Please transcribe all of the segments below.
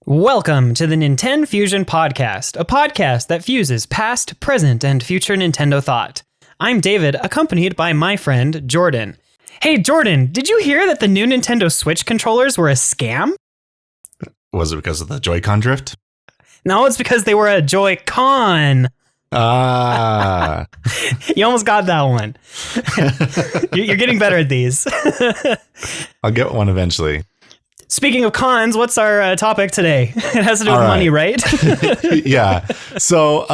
Welcome to the NintenFusion podcast, a podcast that fuses past, present, and future Nintendo thought. I'm David, accompanied by my friend Jordan. Hey Jordan, did you hear that the new Nintendo Switch controllers were a scam? Was it because of the Joy-Con drift? No, it's because they were a Joy-Con. Ah. You almost got that one. You're getting better at these. I'll get one eventually. Speaking of cons, what's our topic today? It has to do with money, right? Yeah. So,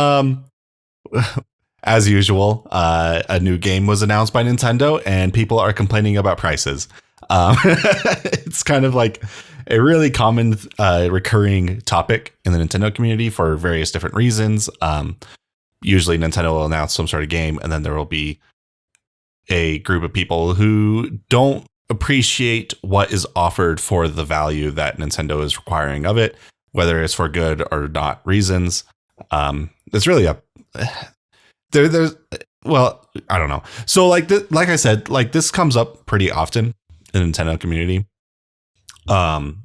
as usual, a new game was announced by Nintendo and people are complaining about prices. It's kind of like a really common recurring topic in the Nintendo community for various different reasons. Usually Nintendo will announce some sort of game and then there will be a group of people who don't appreciate what is offered for the value that Nintendo is requiring of it, whether it's for good or not reasons. It's really there's I don't know. So like I said, like this comes up pretty often in the Nintendo community.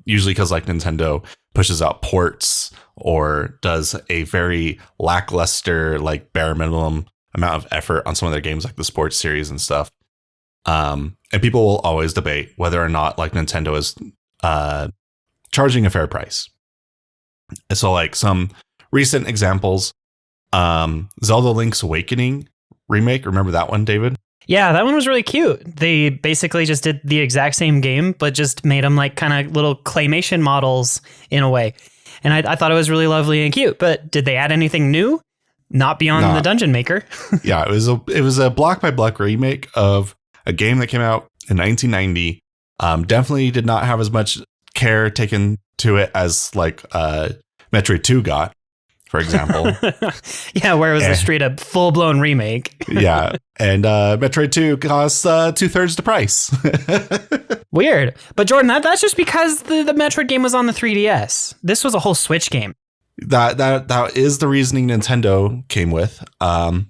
Usually because like Nintendo pushes out ports or does a very lackluster, like bare minimum amount of effort on some of their games, like the sports series and stuff. And people will always debate whether or not like Nintendo is charging a fair price. And so like some recent examples, Zelda Link's Awakening remake. Remember that one, David? Yeah, that one was really cute. They basically just did the exact same game, but just made them like kind of little claymation models in a way. And I thought it was really lovely and cute. But did they add anything new? Not beyond the Dungeon Maker. Yeah, it was a block by block remake of a game that came out in 1990. Definitely did not have as much care taken to it as like Metroid 2 got, for example. Yeah, where it was a straight up full blown remake. Yeah, and Metroid 2 costs 2/3 the price. Weird. But Jordan, that's just because the Metroid game was on the 3DS. This was a whole Switch game. That is the reasoning Nintendo came with. And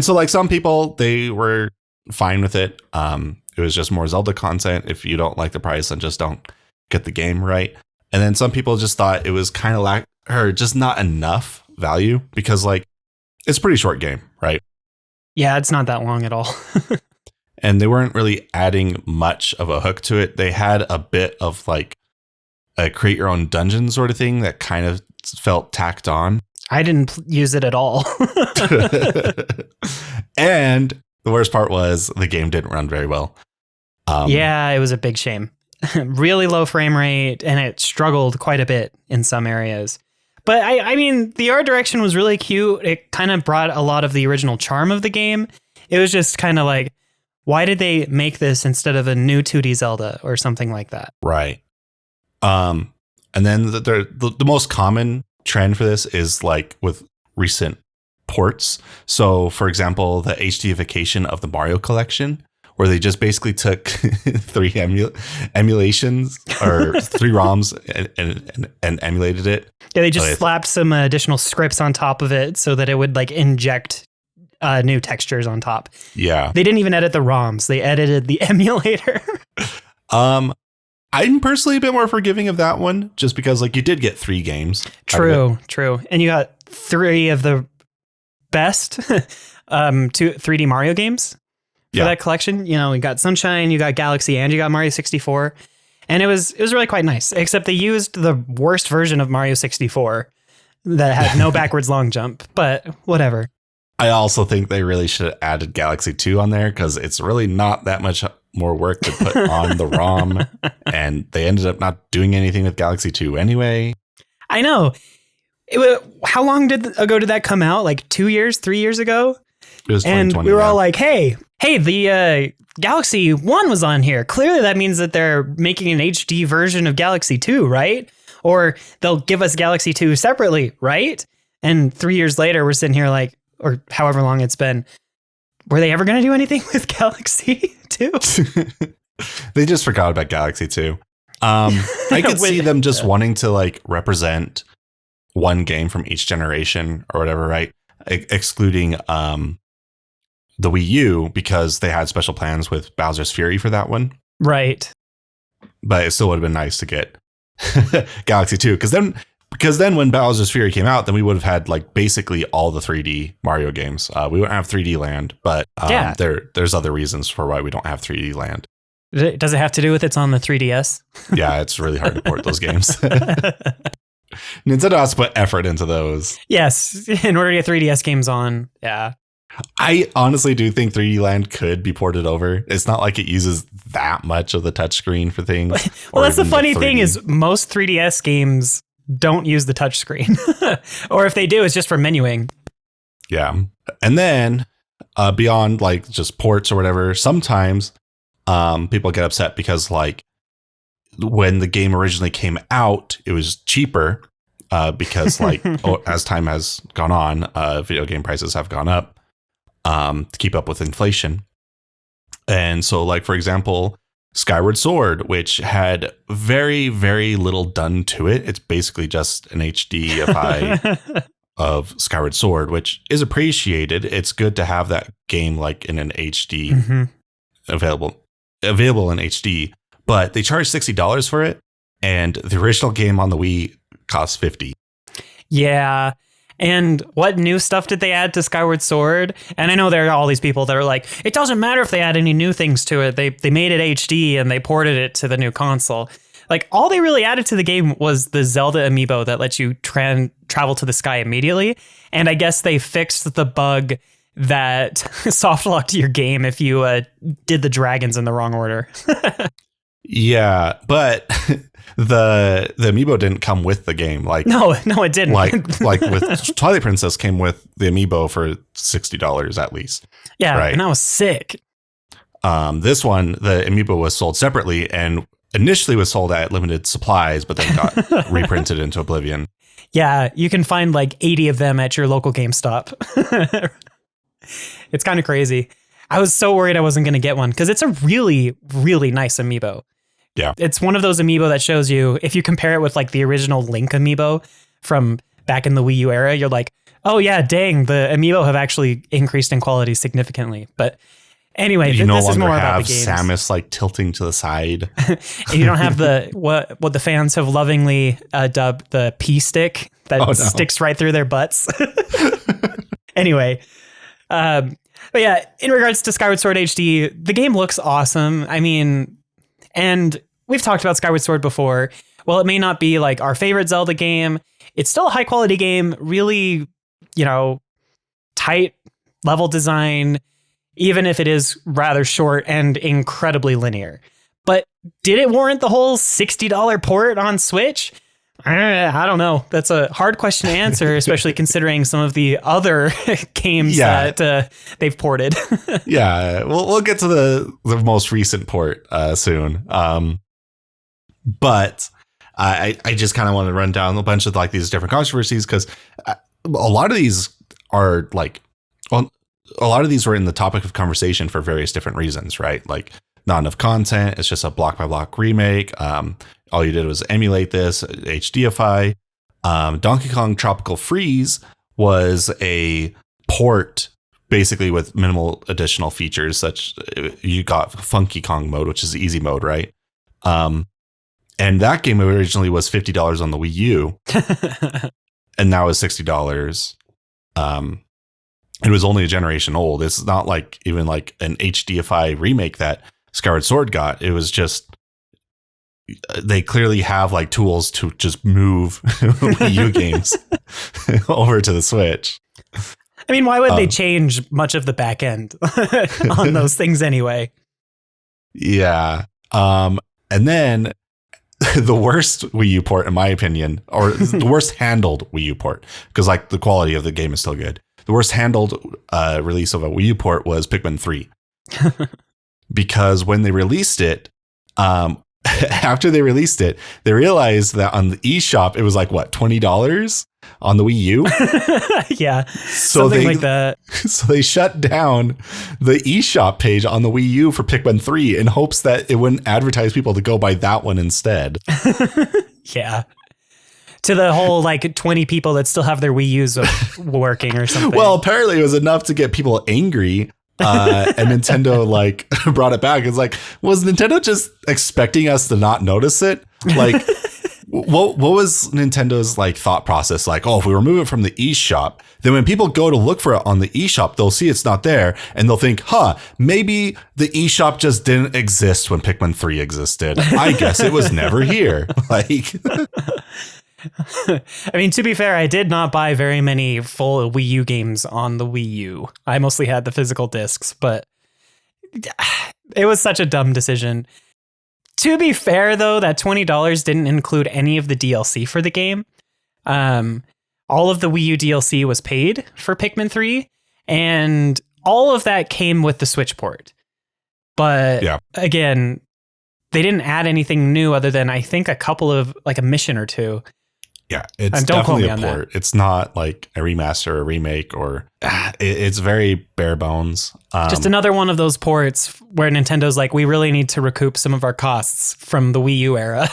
so like some people, they were fine with it. It was just more Zelda content. If you don't like the price, then just don't get the game, right? And then some people just thought it was kind of just not enough value because like it's a pretty short game, right? Yeah, it's not that long at all. And they weren't really adding much of a hook to it. They had a bit of like a create your own dungeon sort of thing that kind of felt tacked on. I didn't use it at all. And the worst part was the game didn't run very well. Yeah, it was a big shame. Really low frame rate, and it struggled quite a bit in some areas. But I mean, the art direction was really cute. It kind of brought a lot of the original charm of the game. It was just kind of like, why did they make this instead of a new 2D Zelda or something like that? Right. And then the most common trend for this is like with recent ports. So, for example, the HDification of the Mario collection, where they just basically took three emulations or three ROMs and emulated it. Yeah, they just slapped some additional scripts on top of it so that it would like inject new textures on top. Yeah. They didn't even edit the ROMs. They edited the emulator. I'm personally a bit more forgiving of that one just because like you did get 3 games. True. And you got 3 of the best 3D Mario games for that collection. You know, you got Sunshine, you got Galaxy, and you got Mario 64. And it was really quite nice, except they used the worst version of Mario 64 that had no backwards long jump, but whatever. I also think they really should have added Galaxy 2 on there because it's really not that much more work to put on the ROM. And they ended up not doing anything with Galaxy 2 anyway. I know. How long ago did that come out? Like 2 years, 3 years ago? It was 2020. And we were all like, hey, the Galaxy 1 was on here. Clearly that means that they're making an HD version of Galaxy 2, right? Or they'll give us Galaxy 2 separately, right? And 3 years later, we're sitting here like, or however long it's been, were they ever going to do anything with Galaxy 2? They just forgot about Galaxy 2. I could see them just wanting to like represent one game from each generation or whatever, right? Excluding the Wii U because they had special plans with Bowser's Fury for that one. Right. But it still would have been nice to get Galaxy 2 because then Because then when Bowser's Fury came out, then we would have had like basically all the 3D Mario games. We wouldn't have 3D Land, but there's other reasons for why we don't have 3D Land. Does it have to do with it's on the 3DS? Yeah, it's really hard to port those games. Nintendo has to put effort into those. Yes, in order to get 3DS games on. Yeah. I honestly do think 3D Land could be ported over. It's not like it uses that much of the touchscreen for things. Well, that's the funny thing is most 3DS games don't use the touchscreen. Or if they do, it's just for menuing. Yeah. And then beyond like just ports or whatever, sometimes people get upset because like when the game originally came out, it was cheaper because like as time has gone on, video game prices have gone up to keep up with inflation. And so like, for example, Skyward Sword, which had very, very little done to it. It's basically just an HDify of Skyward Sword, which is appreciated. It's good to have that game like in an HD available in HD, but they charge $60 for it. And the original game on the Wii costs $50. Yeah. And what new stuff did they add to Skyward Sword? And I know there are all these people that are like, it doesn't matter if they add any new things to it. They made it HD and they ported it to the new console. Like all they really added to the game was the Zelda amiibo that lets you travel to the sky immediately. And I guess they fixed the bug that soft locked your game if you did the dragons in the wrong order. Yeah, but the amiibo didn't come with the game. Like no, it didn't. like with Twilight Princess came with the amiibo for $60 at least. Yeah, right? And that was sick. This one, the amiibo was sold separately and initially was sold at limited supplies, but then got reprinted into oblivion. Yeah, you can find like 80 of them at your local GameStop. It's kind of crazy. I was so worried I wasn't going to get one because it's a really, really nice amiibo. Yeah. It's one of those amiibo that shows you, if you compare it with like the original Link amiibo from back in the Wii U era, you're like, oh yeah, dang, the amiibo have actually increased in quality significantly. But anyway, this is more about the games. Samus like tilting to the side. And you don't have the what the fans have lovingly dubbed the P stick that sticks right through their butts. Anyway, but yeah, in regards to Skyward Sword HD, the game looks awesome. I mean, and we've talked about Skyward Sword before. Well, it may not be like our favorite Zelda game. It's still a high quality game, really, tight level design, even if it is rather short and incredibly linear. But did it warrant the whole $60 port on Switch? I don't know. That's a hard question to answer, especially considering some of the other games that they've ported. Yeah, we'll get to the most recent port soon. But I just kind of want to run down a bunch of like these different controversies because a lot of these are like, well, a lot of these were in the topic of conversation for various different reasons, right? Like not enough content. It's just a block by block remake. All you did was emulate this HDify. Donkey Kong Tropical Freeze was a port basically with minimal additional features, such you got Funky Kong mode, which is the easy mode, right? And that game originally was $50 on the Wii U and now is $60. It was only a generation old. It's not like even like an HDify remake that Skyward Sword got. It was just, they clearly have like tools to just move Wii U games over to the Switch. I mean, why would they change much of the back end on those things anyway? Yeah. And then the worst Wii U port, in my opinion, or the worst handled Wii U port, because like the quality of the game is still good. The worst handled release of a Wii U port was Pikmin 3. Because when they released it, after they released it, they realized that on the eShop, it was like, what, $20 on the Wii U? Yeah, something like that. So they shut down the eShop page on the Wii U for Pikmin 3 in hopes that it wouldn't advertise people to go buy that one instead. Yeah. To the whole like 20 people that still have their Wii U's working or something. Well, apparently it was enough to get people angry. And Nintendo like brought it back. It's like, was Nintendo just expecting us to not notice it? Like, what was Nintendo's like thought process? Like, oh, if we remove it from the eShop, then when people go to look for it on the eShop, they'll see it's not there and they'll think, maybe the eShop just didn't exist when Pikmin 3 existed. I guess it was never here. Like, I mean, to be fair, I did not buy very many full Wii U games on the Wii U. I mostly had the physical discs, but it was such a dumb decision. To be fair, though, that $20 didn't include any of the DLC for the game. All of the Wii U DLC was paid for Pikmin 3, and all of that came with the Switch port. But again, they didn't add anything new other than, I think, a couple of, like, a mission or two. Yeah, it's definitely a port. It's not like a remaster or a remake, or it's very bare bones. Just another one of those ports where Nintendo's like, we really need to recoup some of our costs from the Wii U era.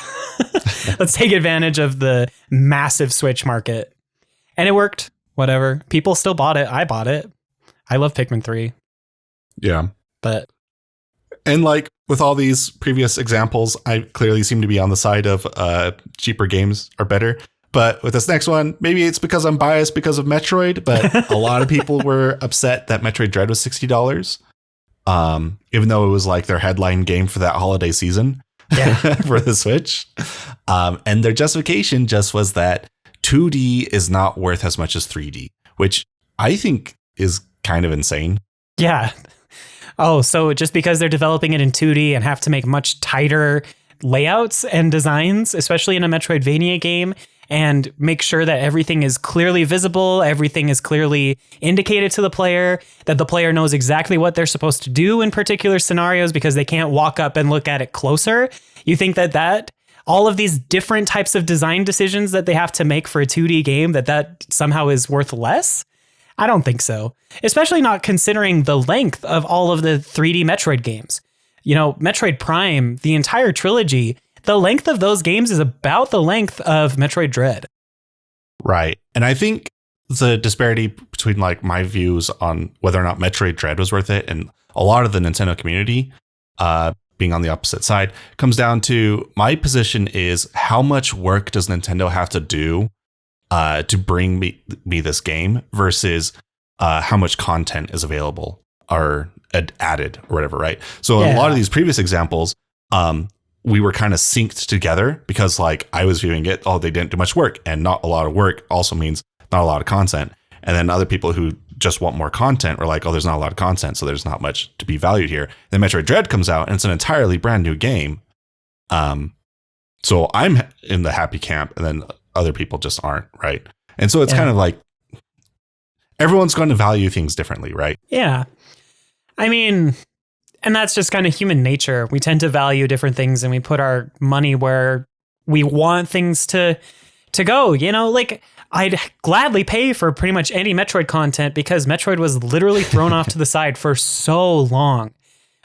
Let's take advantage of the massive Switch market. And it worked. Whatever. People still bought it. I bought it. I love Pikmin 3. Yeah. But. And like with all these previous examples, I clearly seem to be on the side of cheaper games are better. But with this next one, maybe it's because I'm biased because of Metroid, but a lot of people were upset that Metroid Dread was $60. Even though it was like their headline game for that holiday season for the Switch. And their justification just was that 2D is not worth as much as 3D, which I think is kind of insane. Yeah. Oh, so just because they're developing it in 2D and have to make much tighter layouts and designs, especially in a Metroidvania game, and make sure that everything is clearly visible, everything is clearly indicated to the player, that the player knows exactly what they're supposed to do in particular scenarios because they can't walk up and look at it closer. You think that all of these different types of design decisions that they have to make for a 2D game, that somehow is worth less? I don't think so. Especially not considering the length of all of the 3D Metroid games. You know, Metroid Prime, the entire trilogy, the length of those games is about the length of Metroid Dread. Right. And I think the disparity between like my views on whether or not Metroid Dread was worth it and a lot of the Nintendo community being on the opposite side comes down to my position is how much work does Nintendo have to do to bring me this game versus how much content is available or added or whatever. Right. So in a lot of these previous examples, we were kind of synced together because like I was viewing it, they didn't do much work, and not a lot of work also means not a lot of content. And then other people who just want more content were like, there's not a lot of content, so there's not much to be valued here. Then Metroid Dread comes out and it's an entirely brand new game. So I'm in the happy camp and then other people just aren't, right? And so it's kind of like everyone's going to value things differently, right? Yeah. I mean, and that's just kind of human nature. We tend to value different things and we put our money where we want things to go. You know, like I'd gladly pay for pretty much any Metroid content because Metroid was literally thrown off to the side for so long.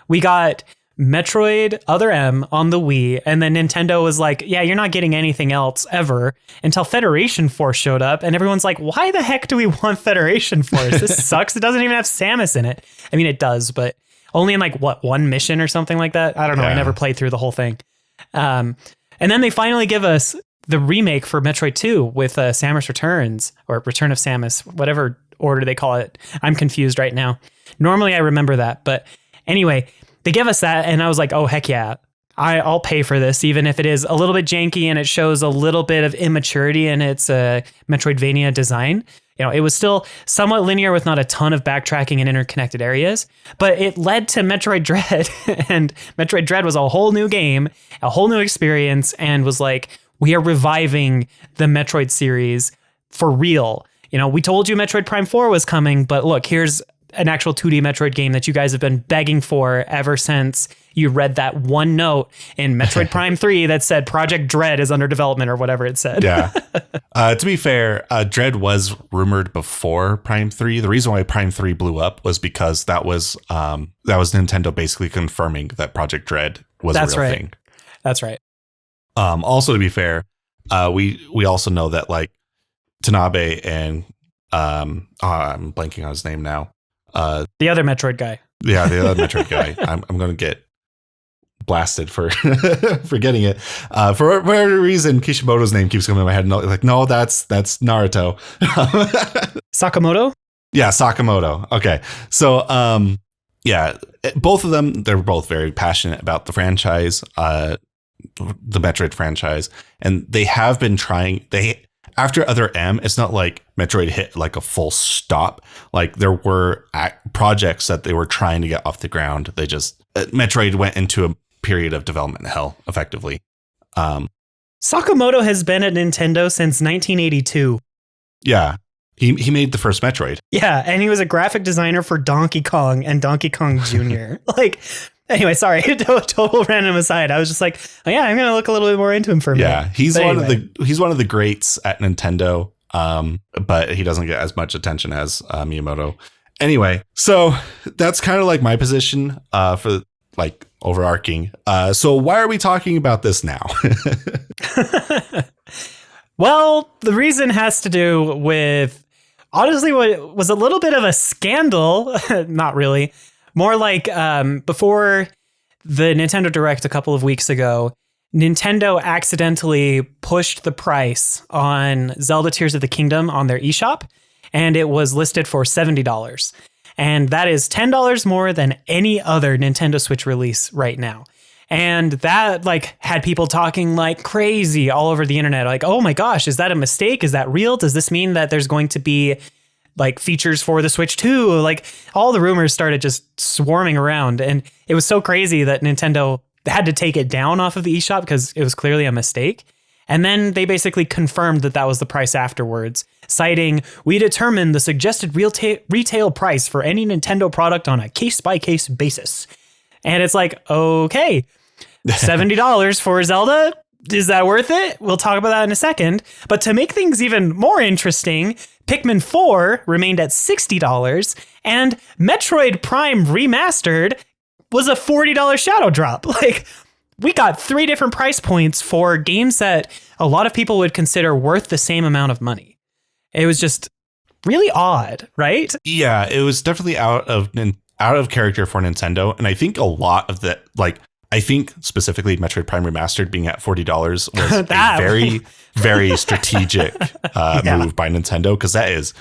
We got Metroid Other M on the Wii, and then Nintendo was like, yeah, you're not getting anything else ever, until Federation Force showed up, and everyone's like, why the heck do we want Federation Force? This sucks. It doesn't even have Samus in it. I mean, it does, but only in like, one mission or something like that? I don't know. I never played through the whole thing. And then they finally give us the remake for Metroid 2 with Samus Returns, or Return of Samus, whatever order they call it. I'm confused right now. Normally I remember that, but anyway, they give us that, and I was like, oh, heck yeah. I'll pay for this, even if it is a little bit janky and it shows a little bit of immaturity in its Metroidvania design. You know, it was still somewhat linear with not a ton of backtracking and interconnected areas, but it led to Metroid Dread, and Metroid Dread was a whole new game, a whole new experience, and was like, we are reviving the Metroid series for real. You know, we told you Metroid Prime 4 was coming, but look, here's an actual 2D Metroid game that you guys have been begging for ever since you read that one note in Metroid Prime 3 that said Project Dread is under development or whatever it said. Yeah. To be fair, Dread was rumored before Prime 3. The reason why Prime 3 blew up was because that was Nintendo basically confirming that Project Dread was a real thing. That's right. Also, to be fair, we also know that like Tanabe and I'm blanking on his name now. The other Metroid guy. Yeah, the other Metroid guy. I'm going to get blasted for forgetting it. For whatever reason, Kishimoto's name keeps coming in my head. Like, no, that's Naruto. Sakamoto? Yeah, Sakamoto. Okay. So, yeah, both of them, they're both very passionate about the franchise, the Metroid franchise. And they have been trying, after Other M, it's not like Metroid hit like a full stop. Like there were projects that they were trying to get off the ground. They just, Metroid went into a period of development hell, effectively. Sakamoto has been at Nintendo since 1982. Yeah. He made the first Metroid. Yeah, and he was a graphic designer for Donkey Kong and Donkey Kong Jr. Like, anyway, sorry, total random aside. I was just like, oh yeah, I'm gonna look a little bit more into him for a minute. Yeah, he's one of the greats at Nintendo, but he doesn't get as much attention as Miyamoto. Anyway, so that's kind of like my position for like overarching. So why are we talking about this now? Well, the reason has to do with, honestly, what was a little bit of a scandal. Not really. More like before the Nintendo Direct a couple of weeks ago, Nintendo accidentally pushed the price on Zelda Tears of the Kingdom on their eShop, and it was listed for $70. And that is $10 more than any other Nintendo Switch release right now. And that like had people talking like crazy all over the internet. Like, oh my gosh, is that a mistake? Is that real? Does this mean that there's going to be like features for the Switch 2? Like all the rumors started just swarming around. And it was so crazy that Nintendo had to take it down off of the eShop because it was clearly a mistake. And then they basically confirmed that that was the price afterwards, citing, we determined the suggested retail price for any Nintendo product on a case-by-case basis. And it's like, okay, $70 for Zelda? Is that worth it? We'll talk about that in a second. But to make things even more interesting, Pikmin 4 remained at $60, and Metroid Prime Remastered was a $40 shadow drop. Like, we got 3 different price points for games that a lot of people would consider worth the same amount of money. It was just really odd, right? Yeah, it was definitely out of character for Nintendo. And I think a lot of the, like, I think specifically Metroid Prime Remastered being at $40 was a very, very strategic move by Nintendo, because that is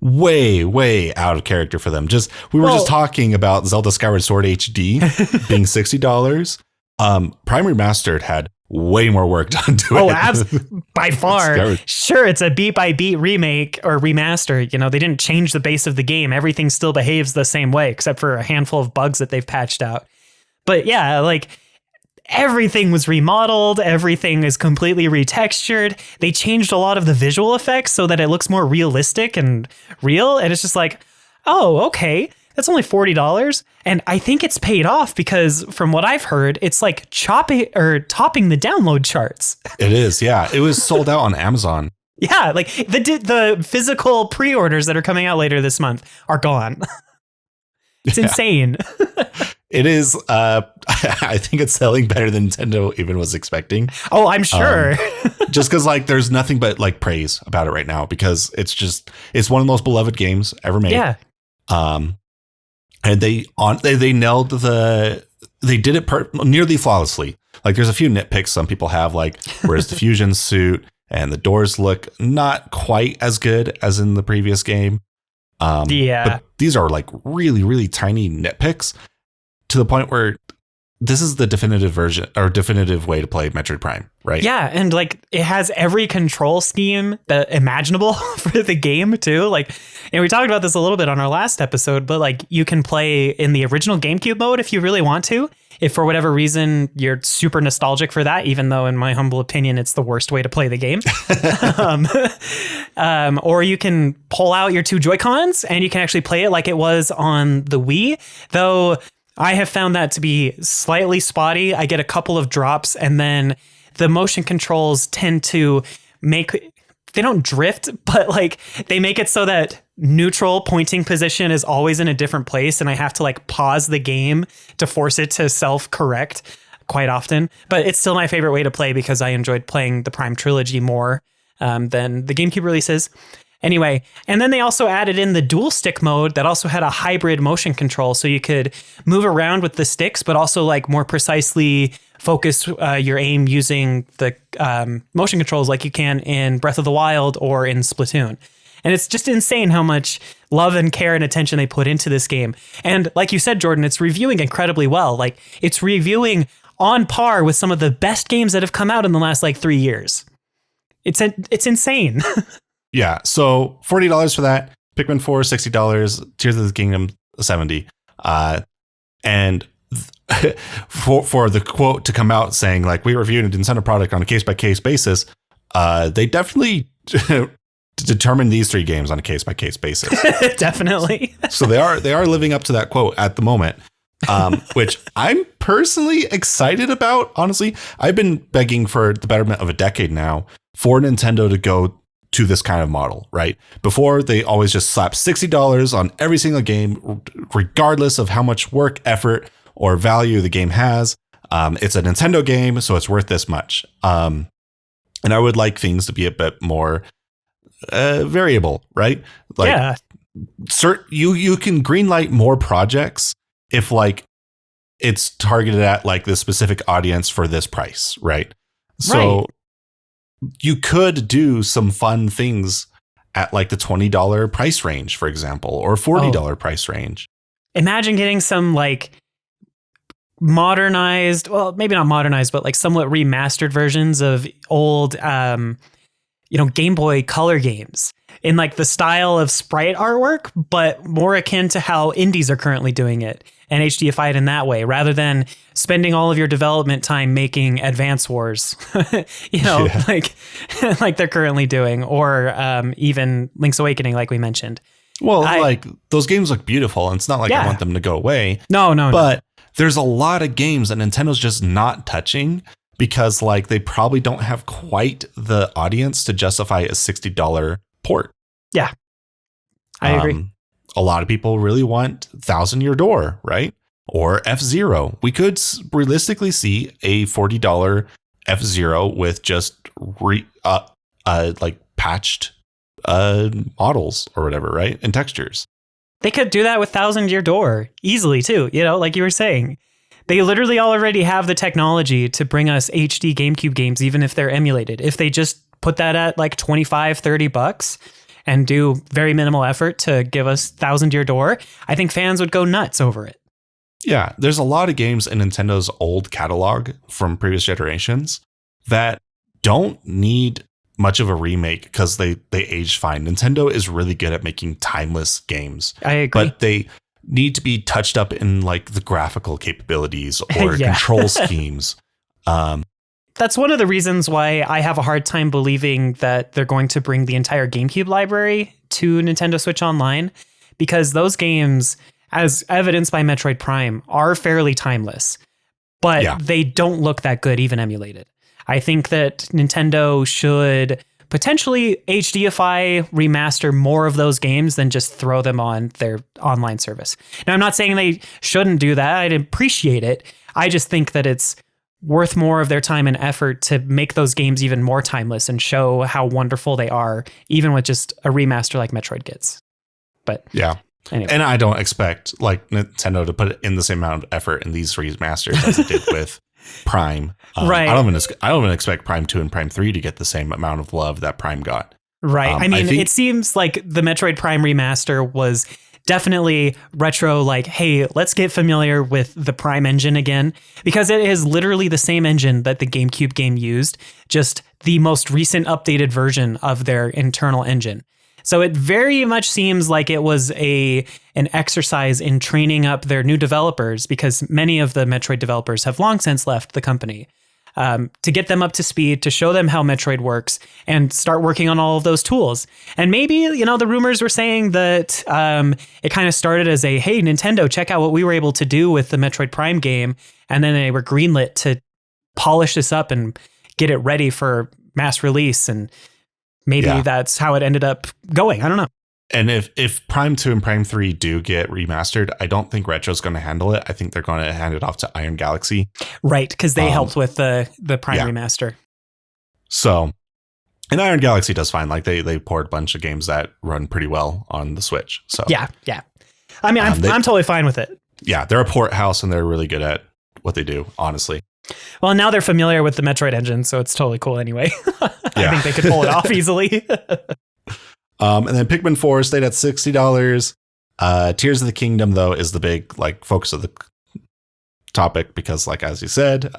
way, way out of character for them. We were just talking about Zelda Skyward Sword HD being $60. Prime Remastered had way more work done to it. By far. Sure, it's a beat by beat remake or remaster. You know, they didn't change the base of the game. Everything still behaves the same way, except for a handful of bugs that they've patched out. But yeah, like everything was remodeled. Everything is completely retextured. They changed a lot of the visual effects so that it looks more realistic and real. And it's just like, oh, okay, that's only $40. And I think it's paid off because from what I've heard, it's like topping the download charts. It is. Yeah. It was sold out on Amazon. Yeah. Like the physical pre-orders that are coming out later this month are gone. It's insane. It is. I think it's selling better than Nintendo even was expecting. Oh, I'm sure. Just because like there's nothing but like praise about it right now, because it's one of the most beloved games ever made. Yeah. And they nailed they did it nearly flawlessly. Like there's a few nitpicks some people have, like where's the fusion suit and the doors look not quite as good as in the previous game. But these are like really, really tiny nitpicks to the point where this is the definitive version or definitive way to play Metroid Prime, right? Yeah, and like it has every control scheme that imaginable for the game too. Like, and we talked about this a little bit on our last episode, but like you can play in the original GameCube mode if you really want to. If for whatever reason you're super nostalgic for that, even though in my humble opinion it's the worst way to play the game. Or you can pull out your 2 Joy-Cons and you can actually play it like it was on the Wii, though I have found that to be slightly spotty. I get a couple of drops and then the motion controls tend to they don't drift, but like they make it so that neutral pointing position is always in a different place. And I have to like pause the game to force it to self-correct quite often. But it's still my favorite way to play because I enjoyed playing the Prime trilogy more than the GameCube releases. Anyway, and then they also added in the dual stick mode that also had a hybrid motion control, so you could move around with the sticks, but also like more precisely focus your aim using the motion controls like you can in Breath of the Wild or in Splatoon. And it's just insane how much love and care and attention they put into this game. And like you said, Jordan, it's reviewing incredibly well. Like it's reviewing on par with some of the best games that have come out in the last like 3 years. It's insane. Yeah, so $40 for that. Pikmin 4, $60. Tears of the Kingdom, $70. And for the quote to come out saying like we reviewed a Nintendo product on a case by case basis, they definitely determine these 3 games on a case by case basis. Definitely. So they are living up to that quote at the moment, which I'm personally excited about. Honestly, I've been begging for the betterment of a decade now for Nintendo to go to this kind of model, right? Before, they always just slap $60 on every single game, regardless of how much work, effort, or value the game has. It's a Nintendo game, so it's worth this much. And I would like things to be a bit more variable, right? Like, yeah. You can greenlight more projects if like it's targeted at like this specific audience for this price, right? So right. You could do some fun things at like the $20 price range, for example, or $40 price range. Imagine getting some like modernized, well, maybe not modernized, but like somewhat remastered versions of old, Game Boy Color games in like the style of sprite artwork, but more akin to how indies are currently doing it and HDify it in that way, rather than spending all of your development time making Advance Wars, like they're currently doing, or even Link's Awakening, like we mentioned. Well, like those games look beautiful, and it's not like I want them to go away. No. But there's a lot of games that Nintendo's just not touching because like they probably don't have quite the audience to justify a $60 port. Yeah, I agree. A lot of people really want Thousand Year Door, right? Or F-Zero. We could realistically see a $40 F-Zero with just like patched models or whatever, right? And textures. They could do that with Thousand Year Door easily too, like you were saying. They literally already have the technology to bring us HD GameCube games, even if they're emulated. If they just put that at like $25-$30 and do very minimal effort to give us Thousand Year Door, I think fans would go nuts over it. Yeah, there's a lot of games in Nintendo's old catalog from previous generations that don't need much of a remake because they aged fine. Nintendo is really good at making timeless games. I agree. But they need to be touched up in like the graphical capabilities or control schemes. That's one of the reasons why I have a hard time believing that they're going to bring the entire GameCube library to Nintendo Switch Online, because those games, as evidenced by Metroid Prime, are fairly timeless, but they don't look that good even emulated. I think that Nintendo should potentially HDify, remaster more of those games than just throw them on their online service. Now, I'm not saying they shouldn't do that. I'd appreciate it. I just think that it's worth more of their time and effort to make those games even more timeless and show how wonderful they are, even with just a remaster like Metroid gets. But yeah. Anyway. And I don't expect like Nintendo to put in the same amount of effort in these remasters as it did with Prime. Right. I don't even expect Prime 2 and Prime 3 to get the same amount of love that Prime got. Right. I mean, it seems like the Metroid Prime remaster was definitely retro, like, hey, let's get familiar with the Prime engine again, because it is literally the same engine that the GameCube game used, just the most recent updated version of their internal engine. So it very much seems like it was an exercise in training up their new developers, because many of the Metroid developers have long since left the company, to get them up to speed, to show them how Metroid works and start working on all of those tools. And maybe, the rumors were saying that it kind of started as a, hey, Nintendo, check out what we were able to do with the Metroid Prime game. And then they were greenlit to polish this up and get it ready for mass release. And maybe that's how it ended up going. I don't know. And if Prime 2 and Prime 3 do get remastered, I don't think Retro's going to handle it. I think they're going to hand it off to Iron Galaxy. Right, because they helped with the Prime remaster. So And Iron Galaxy does fine. Like they poured a bunch of games that run pretty well on the Switch. So yeah. I mean, I'm totally fine with it. Yeah, they're a port house and they're really good at what they do, honestly. Well, now they're familiar with the Metroid engine, so it's totally cool anyway. I think they could pull it off easily. And then Pikmin 4 stayed at $60. Tears of the Kingdom, though, is the big like focus of the topic because, like as you said,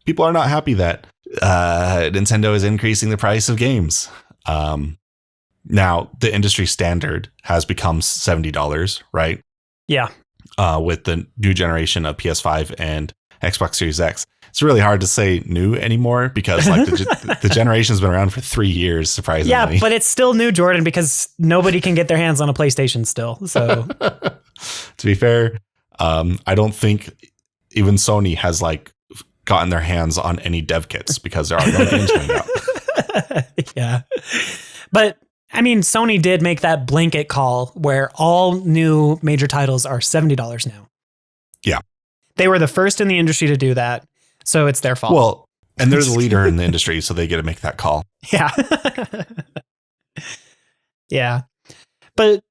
people are not happy that Nintendo is increasing the price of games. Now, the industry standard has become $70, right? Yeah. With the new generation of PS5 and Xbox Series X. It's really hard to say new anymore because like the generation's been around for 3 years, surprisingly. Yeah, but it's still new, Jordan, because nobody can get their hands on a PlayStation still. So to be fair, I don't think even Sony has like gotten their hands on any dev kits because there are no games coming out. Yeah. But I mean, Sony did make that blanket call where all new major titles are $70 now. Yeah. They were the first in the industry to do that. So it's their fault. Well, and there's a leader in the industry, so they get to make that call. Yeah. Yeah. But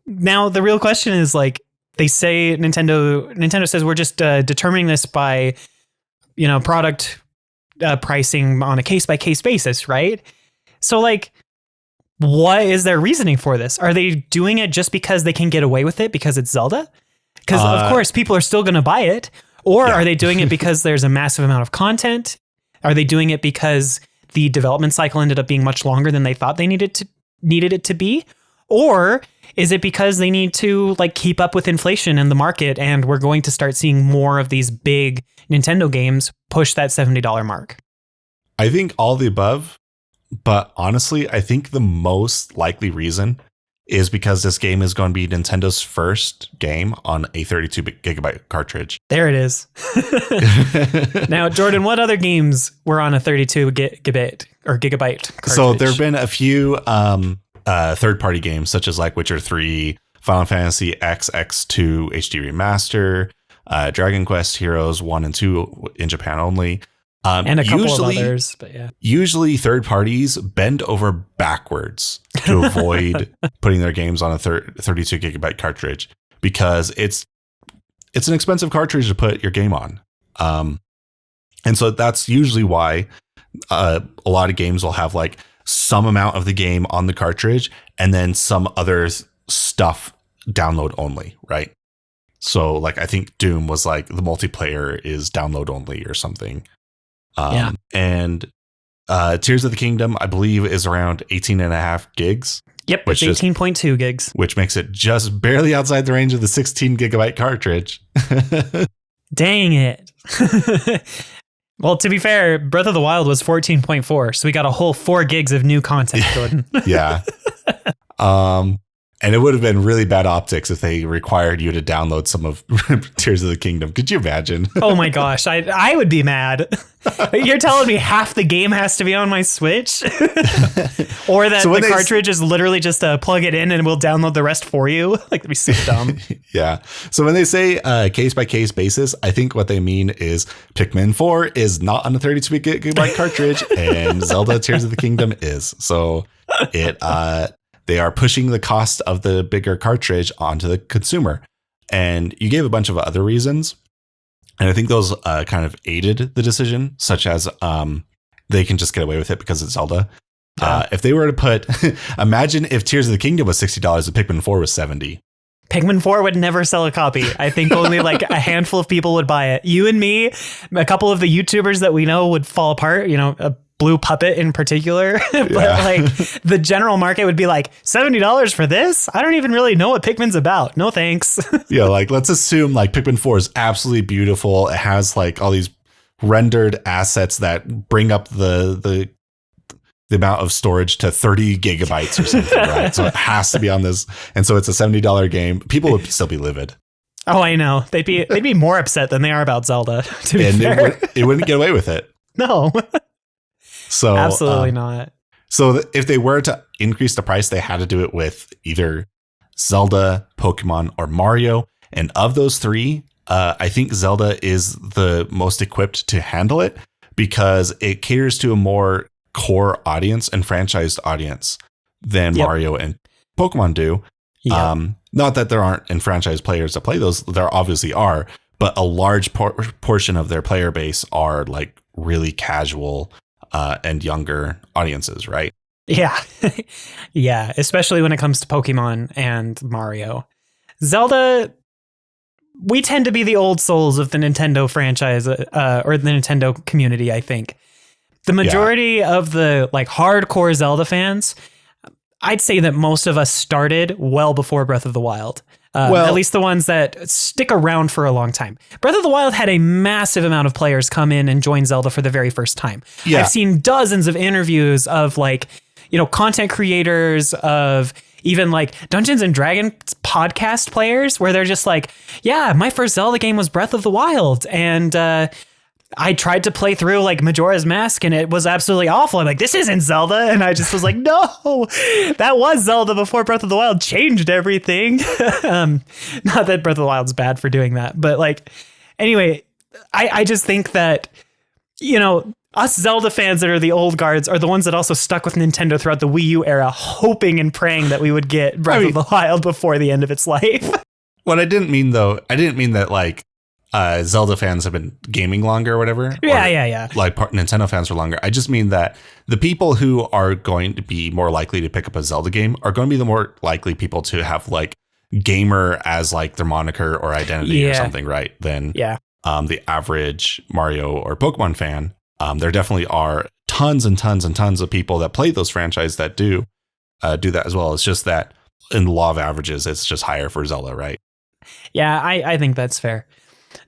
now the real question is like, they say Nintendo says we're just determining this by, product pricing on a case by case basis. Right. So like, what is their reasoning for this? Are they doing it just because they can get away with it because it's Zelda? Because of course people are still going to buy it. Or are they doing it because there's a massive amount of content? Are they doing it because the development cycle ended up being much longer than they thought they needed it to be? Or is it because they need to like keep up with inflation in the market and we're going to start seeing more of these big Nintendo games push that $70 mark? I think all the above, but honestly, I think the most likely reason is because this game is going to be Nintendo's first game on a 32 gigabyte cartridge. There it is. Now, Jordan, what other games were on a 32 gigabyte cartridge? So there have been a few third-party games, such as like Witcher 3, Final Fantasy XX2 HD Remaster, Dragon Quest Heroes 1 and 2 in Japan only. And a couple of others, but yeah. Usually third parties bend over backwards to avoid putting their games on a 32 gigabyte cartridge because it's an expensive cartridge to put your game on. And so that's usually why a lot of games will have like some amount of the game on the cartridge and then some other stuff download only, right? So like I think Doom was like the multiplayer is download only or something. And Tears of the Kingdom, I believe, is around 18.5 gigs. Yep, it's 18.2 gigs. Which makes it just barely outside the range of the 16 gigabyte cartridge. Dang it. Well, to be fair, Breath of the Wild was 14.4, so we got a whole 4 gigs of new content, Jordan. Yeah. And it would have been really bad optics if they required you to download some of Tears of the Kingdom. Could you imagine? Oh my gosh, I would be mad. You're telling me half the game has to be on my Switch? Or that the cartridge is literally just plug it in and we'll download the rest for you? Like, that'd be so dumb. Yeah. So when they say case by case basis, I think what they mean is Pikmin 4 is not on a 32 gigabyte cartridge and Zelda Tears of the Kingdom is. So they are pushing the cost of the bigger cartridge onto the consumer. And you gave a bunch of other reasons. And I think those kind of aided the decision, such as they can just get away with it because it's Zelda. Yeah. If they were to put, imagine if Tears of the Kingdom was $60 and Pikmin 4 was $70. Pikmin 4 would never sell a copy. I think only like a handful of people would buy it. You and me, a couple of the YouTubers that we know would fall apart, a Blue Puppet in particular. But like the general market would be like $70 for this. I don't even really know what Pikmin's about. No thanks. Yeah. Like let's assume like Pikmin 4 is absolutely beautiful. It has like all these rendered assets that bring up the amount of storage to 30 gigabytes or something, right? So it has to be on this. And so it's a $70 game. People would still be livid. Oh, I know. They'd be more upset than they are about Zelda, to be fair. It wouldn't get away with it. No. So absolutely not. So if they were to increase the price, they had to do it with either Zelda, Pokemon, or Mario. And of those three, I think Zelda is the most equipped to handle it because it caters to a more core audience and franchised audience than Mario and Pokemon do. Yep. Not that there aren't enfranchised players that play those. There obviously are, but a large portion of their player base are like really casual and younger audiences, right? Yeah. Yeah. Especially when it comes to Pokemon and Mario. Zelda, we tend to be the old souls of the Nintendo franchise or the Nintendo community, I think. The majority of the like hardcore Zelda fans, I'd say that most of us started well before Breath of the Wild. At least the ones that stick around for a long time. Breath of the Wild had a massive amount of players come in and join Zelda for the very first time. Yeah. I've seen dozens of interviews of like, content creators, of even like Dungeons and Dragons podcast players where they're just like, yeah, my first Zelda game was Breath of the Wild. And I tried to play through like Majora's Mask and it was absolutely awful. I'm like, this isn't Zelda. And I just was like, no, that was Zelda before Breath of the Wild changed everything. Not that Breath of the Wild's bad for doing that. But like, anyway, I just think that, us Zelda fans that are the old guards are the ones that also stuck with Nintendo throughout the Wii U era, hoping and praying that we would get Breath of the Wild before the end of its life. What I didn't mean that like Zelda fans have been gaming longer or whatever. Yeah. Like Nintendo fans for longer. I just mean that the people who are going to be more likely to pick up a Zelda game are going to be the more likely people to have like gamer as like their moniker or identity or something, right? Than the average Mario or Pokemon fan. There definitely are tons and tons and tons of people that play those franchises that do that as well. It's just that in the law of averages, it's just higher for Zelda, right? Yeah, I think that's fair.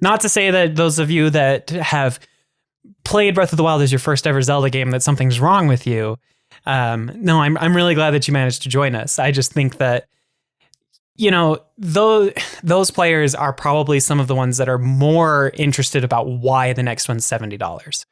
Not to say that those of you that have played Breath of the Wild as your first ever Zelda game, that something's wrong with you. No, I'm really glad that you managed to join us. I just think that, those players are probably some of the ones that are more interested about why the next one's $70.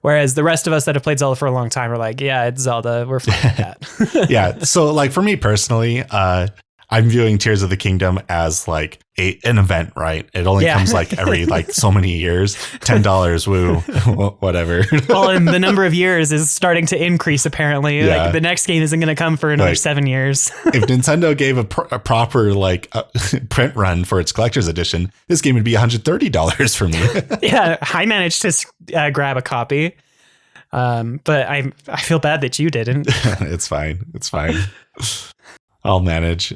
Whereas the rest of us that have played Zelda for a long time are like, yeah, it's Zelda. We're fine with that. Yeah. So like for me personally, I'm viewing Tears of the Kingdom as like an event, right? It only comes like every like so many years, $10, woo, whatever. Well, and the number of years is starting to increase apparently. Yeah. Like the next game isn't going to come for another 7 years. If Nintendo gave a proper like print run for its collector's edition, this game would be $130 for me. Yeah, I managed to grab a copy, but I feel bad that you didn't. It's fine. I'll manage.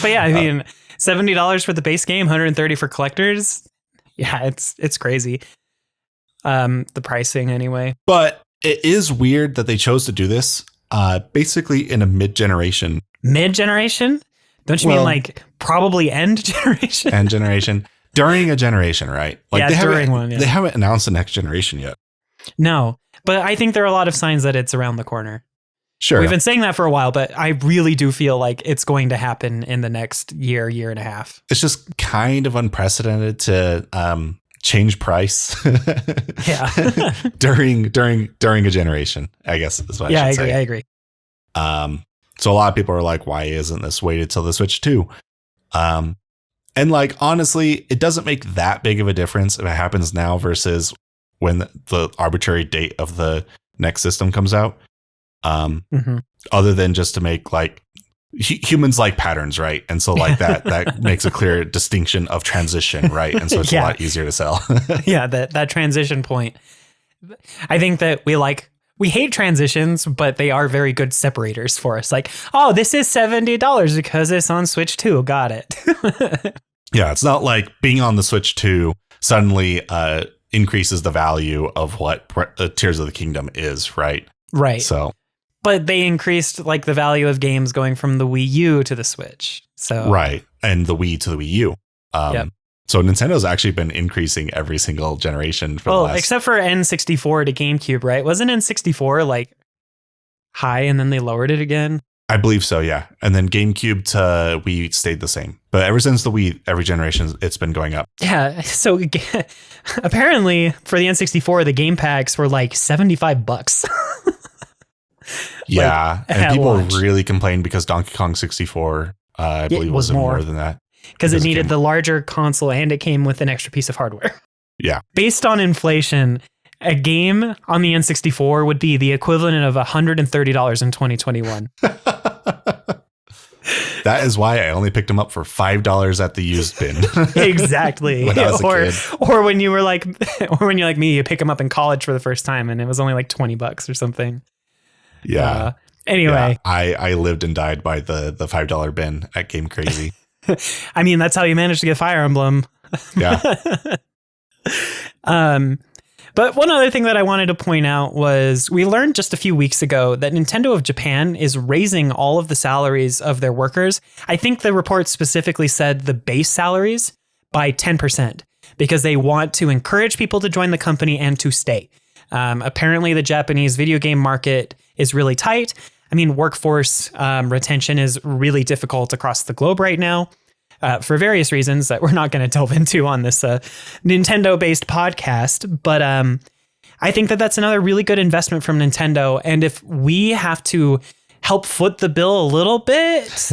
But yeah, I mean, $70 for the base game, $130 for collectors. Yeah, it's crazy. The pricing anyway. But it is weird that they chose to do this basically in a mid-generation. Mid-generation? Don't you mean like probably end generation? End generation. During a generation, right? Like during one. Yeah. They haven't announced the next generation yet. No, but I think there are a lot of signs that it's around the corner. Sure. We've been saying that for a while, but I really do feel like it's going to happen in the next year and a half. It's just kind of unprecedented to change price. Yeah. during a generation, I guess is what I should say. I agree. So a lot of people are like, why isn't this waited till the Switch 2? And like, honestly, it doesn't make that big of a difference if it happens now versus when the arbitrary date of the next system comes out. Other than just to make like humans like patterns, right? And so like that makes a clear distinction of transition, right? And so it's a lot easier to sell. Yeah, that transition point. I think that we hate transitions, but they are very good separators for us. Like, oh, this is $70 because it's on Switch 2. Got it. Yeah, it's not like being on the Switch 2 suddenly increases the value of what Tears of the Kingdom is, right? Right. So. But they increased like the value of games going from the Wii U to the Switch. So right. And the Wii to the Wii U. So Nintendo's actually been increasing every single generation for the last... except for N64 to GameCube, right? Wasn't N64 like high and then they lowered it again? I believe so, yeah. And then GameCube to Wii stayed the same. But ever since the Wii, every generation, it's been going up. Yeah. So apparently for the N64, the game packs were like $75. Yeah, and people really complained because Donkey Kong 64, I believe, was more than that. Because it needed the larger console and it came with an extra piece of hardware. Yeah. Based on inflation, a game on the N64 would be the equivalent of $130 in 2021. That is why I only picked them up for $5 at the used bin. Exactly. When I was a kid. Or when you were like, or when you're like me, you pick them up in college for the first time and it was only like $20 or something. Yeah. Anyway, yeah, I lived and died by the $5 bin at Game Crazy. I mean, that's how you managed to get Fire Emblem. Yeah. But one other thing that I wanted to point out was we learned just a few weeks ago that Nintendo of Japan is raising all of the salaries of their workers. I think the report specifically said the base salaries by 10% because they want to encourage people to join the company and to stay. Apparently, the Japanese video game market is really tight. I mean, workforce retention is really difficult across the globe right now. For various reasons that we're not going to delve into on this Nintendo-based podcast. But I think that that's another really good investment from Nintendo. And if we have to help foot the bill a little bit,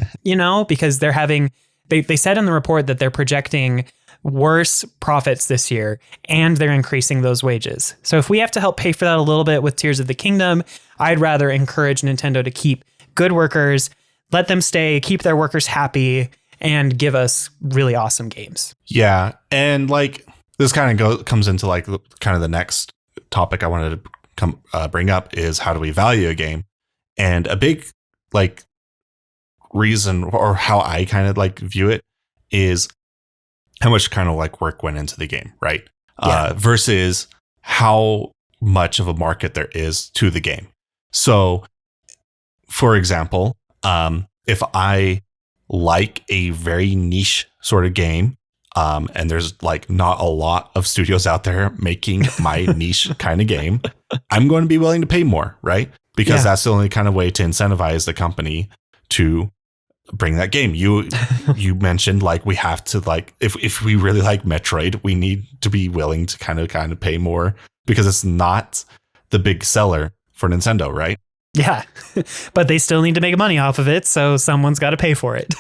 because they're having, they said in the report that they're projecting worse profits this year and they're increasing those wages. So if we have to help pay for that a little bit with Tears of the Kingdom, I'd rather encourage Nintendo to keep good workers, let them stay, keep their workers happy, and give us really awesome games. Yeah. And like this kind of comes into like kind of the next topic I wanted to bring up is how do we value a game? And a big like reason or how I kind of like view it is how much kind of like work went into the game, right? Yeah. Versus how much of a market there is to the game. So for example, if I like a very niche sort of game, and there's like not a lot of studios out there making my niche kind of game, I'm going to be willing to pay more, right? Because that's the only kind of way to incentivize the company to bring that game. You mentioned like we have to like if we really like Metroid, we need to be willing to kind of pay more because it's not the big seller for Nintendo, right? Yeah, but they still need to make money off of it, so someone's got to pay for it.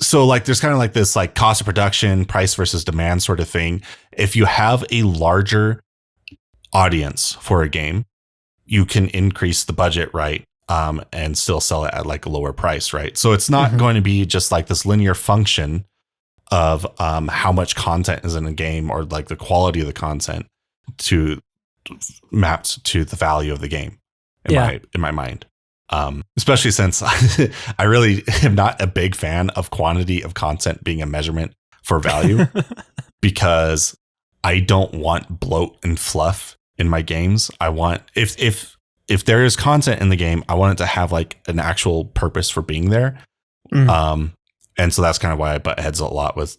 So like there's kind of like this like cost of production, price versus demand sort of thing. If you have a larger audience for a game, you can increase the budget, right? And still sell it at like a lower price, right? So it's not going to be just like this linear function of how much content is in a game or like the quality of the content to mapped to the value of the game in my mind. Especially since I really am not a big fan of quantity of content being a measurement for value because I don't want bloat and fluff in my games. I want if there is content in the game, I want it to have like an actual purpose for being there. And so that's kind of why I butt heads a lot with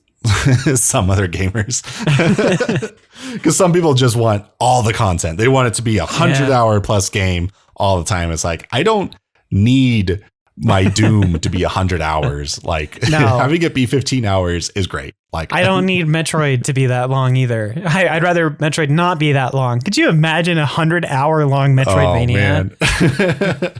some other gamers because some people just want all the content. They want it to be 100-hour plus game all the time. It's like, I don't need my Doom to be 100 hours. Like having it be 15 hours is great. Like I don't need Metroid to be that long either. I'd rather Metroid not be that long. Could you imagine 100-hour long Metroidvania? Oh, man.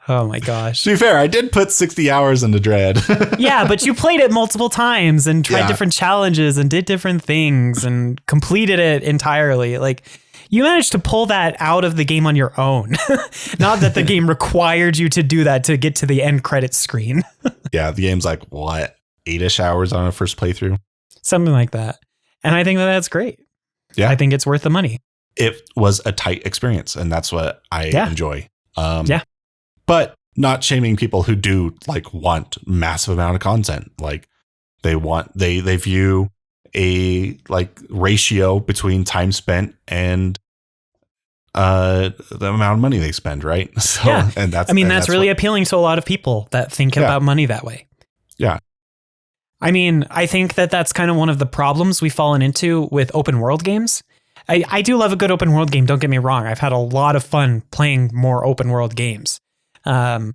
Oh my gosh. To be fair, I did put 60 hours into Dread. Yeah, but you played it multiple times and tried different challenges and did different things and completed it entirely. Like you managed to pull that out of the game on your own. Not that the game required you to do that to get to the end credits screen. Yeah, the game's like, what, 8-ish hours on a first playthrough? Something like that. And I think that that's great. Yeah. I think it's worth the money. It was a tight experience, and that's what I enjoy. But not shaming people who do like want massive amount of content. Like they view a like ratio between time spent and the amount of money they spend, right? So and that's really appealing to a lot of people that think about money that way. Yeah. I mean, I think that that's kind of one of the problems we've fallen into with open world games. I do love a good open world game. Don't get me wrong. I've had a lot of fun playing more open world games. But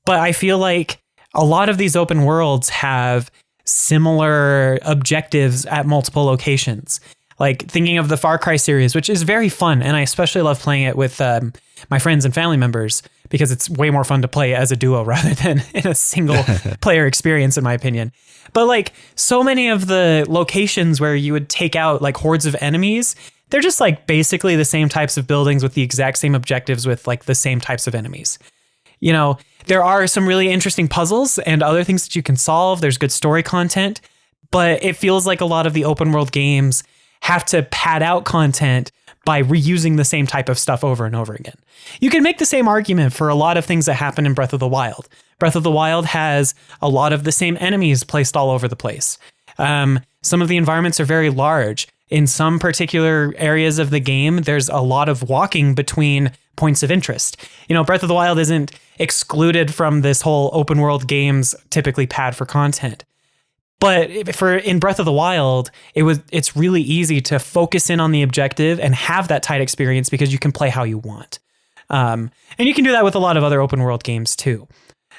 I feel like a lot of these open worlds have similar objectives at multiple locations. Like thinking of the Far Cry series, which is very fun. And I especially love playing it with my friends and family members. because it's way more fun to play as a duo rather than in a single player experience, in my opinion. But like so many of the locations where you would take out like hordes of enemies, they're just like basically the same types of buildings with the exact same objectives with like the same types of enemies. You know, there are some really interesting puzzles and other things that you can solve. There's good story content, but it feels like a lot of the open world games have to pad out content by reusing the same type of stuff over and over again. You can make the same argument for a lot of things that happen in Breath of the Wild. Breath of the Wild has a lot of the same enemies placed all over the place. Some of the environments are very large. In some particular areas of the game, there's a lot of walking between points of interest. You know, Breath of the Wild isn't excluded from this whole open world games typically pad for content. But in Breath of the Wild, it's really easy to focus in on the objective and have that tight experience because you can play how you want. And you can do that with a lot of other open world games too.